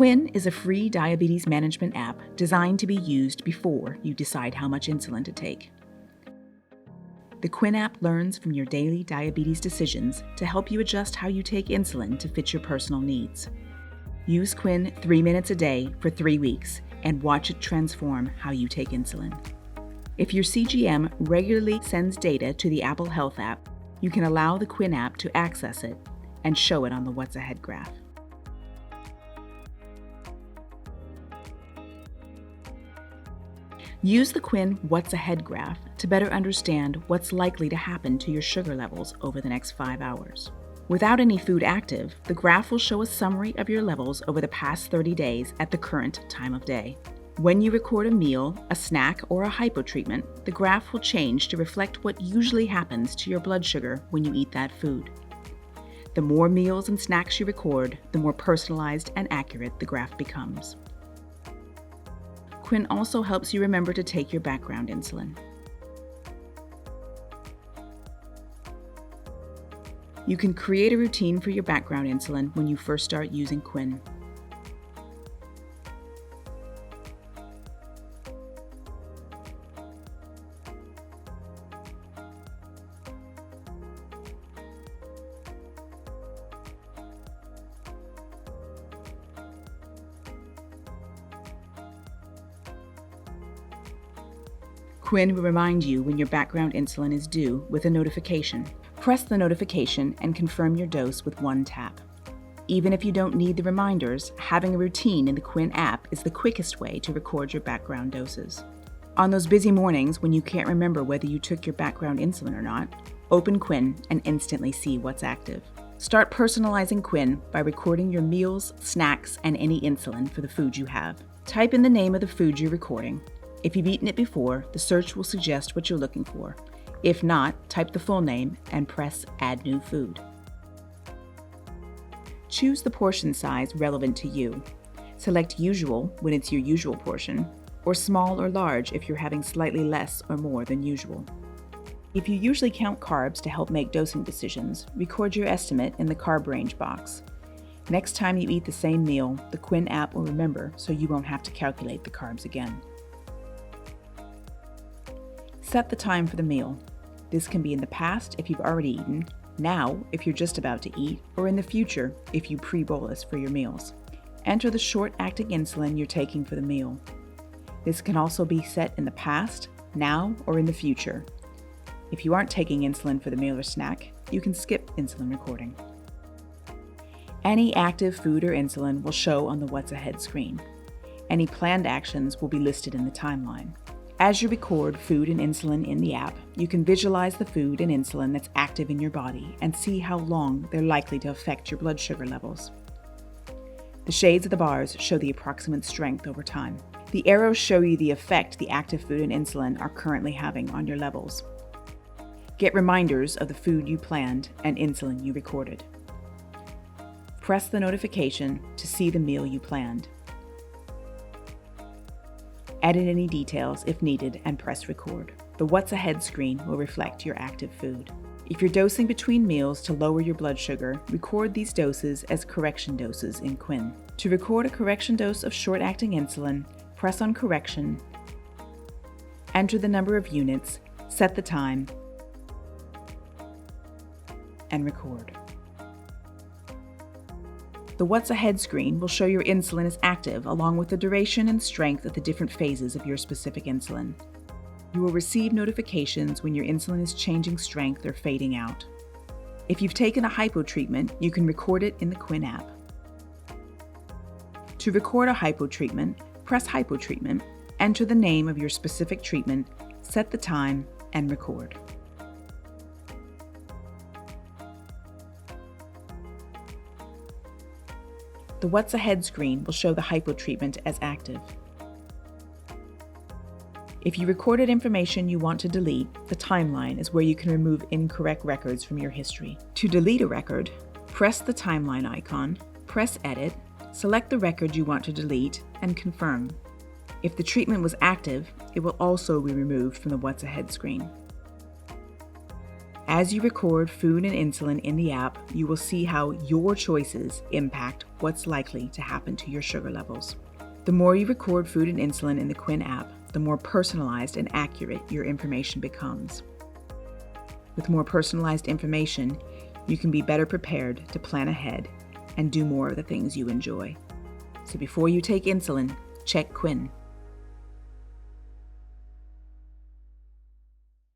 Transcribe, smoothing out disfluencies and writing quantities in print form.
Quinn is a free diabetes management app designed to be used before you decide how much insulin to take. The Quinn app learns from your daily diabetes decisions to help you adjust how you take insulin to fit your personal needs. Use Quinn 3 minutes a day for 3 weeks and watch it transform how you take insulin. If your CGM regularly sends data to the Apple Health app, you can allow the Quinn app to access it and show it on the What's Ahead graph. Use the Quinn What's Ahead graph to better understand what's likely to happen to your sugar levels over the next 5 hours. Without any food active, the graph will show a summary of your levels over the past 30 days at the current time of day. When you record a meal, a snack, or a hypo treatment, the graph will change to reflect what usually happens to your blood sugar when you eat that food. The more meals and snacks you record, the more personalized and accurate the graph becomes. Quinn also helps you remember to take your background insulin. You can create a routine for your background insulin when you first start using Quinn. Quinn will remind you when your background insulin is due with a notification. Press the notification and confirm your dose with one tap. Even if you don't need the reminders, having a routine in the Quinn app is the quickest way to record your background doses. On those busy mornings when you can't remember whether you took your background insulin or not, open Quinn and instantly see what's active. Start personalizing Quinn by recording your meals, snacks, and any insulin for the food you have. Type in the name of the food you're recording. If you've eaten it before, the search will suggest what you're looking for. If not, type the full name and press Add New Food. Choose the portion size relevant to you. Select Usual when it's your usual portion, or Small or Large if you're having slightly less or more than usual. If you usually count carbs to help make dosing decisions, record your estimate in the carb range box. Next time you eat the same meal, the Quinn app will remember so you won't have to calculate the carbs again. Set the time for the meal. This can be in the past if you've already eaten, now if you're just about to eat, or in the future if you pre-bolus for your meals. Enter the short-acting insulin you're taking for the meal. This can also be set in the past, now, or in the future. If you aren't taking insulin for the meal or snack, you can skip insulin recording. Any active food or insulin will show on the What's Ahead screen. Any planned actions will be listed in the timeline. As you record food and insulin in the app, you can visualize the food and insulin that's active in your body and see how long they're likely to affect your blood sugar levels. The shades of the bars show the approximate strength over time. The arrows show you the effect the active food and insulin are currently having on your levels. Get reminders of the food you planned and insulin you recorded. Press the notification to see the meal you planned. Edit any details if needed and press record. The What's Ahead screen will reflect your active food. If you're dosing between meals to lower your blood sugar, record these doses as correction doses in Quinn. To record a correction dose of short-acting insulin, press on Correction, enter the number of units, set the time, and record. The What's Ahead screen will show your insulin is active along with the duration and strength of the different phases of your specific insulin. You will receive notifications when your insulin is changing strength or fading out. If you've taken a hypo treatment, you can record it in the Quinn app. To record a hypo treatment, press Hypo Treatment, enter the name of your specific treatment, set the time, and record. The What's Ahead screen will show the hypo treatment as active. If you recorded information you want to delete, the timeline is where you can remove incorrect records from your history. To delete a record, press the timeline icon, press Edit, select the record you want to delete, and confirm. If the treatment was active, it will also be removed from the What's Ahead screen. As you record food and insulin in the app, you will see how your choices impact what's likely to happen to your sugar levels. The more you record food and insulin in the Quinn app, the more personalized and accurate your information becomes. With more personalized information, you can be better prepared to plan ahead and do more of the things you enjoy. So before you take insulin, check Quinn.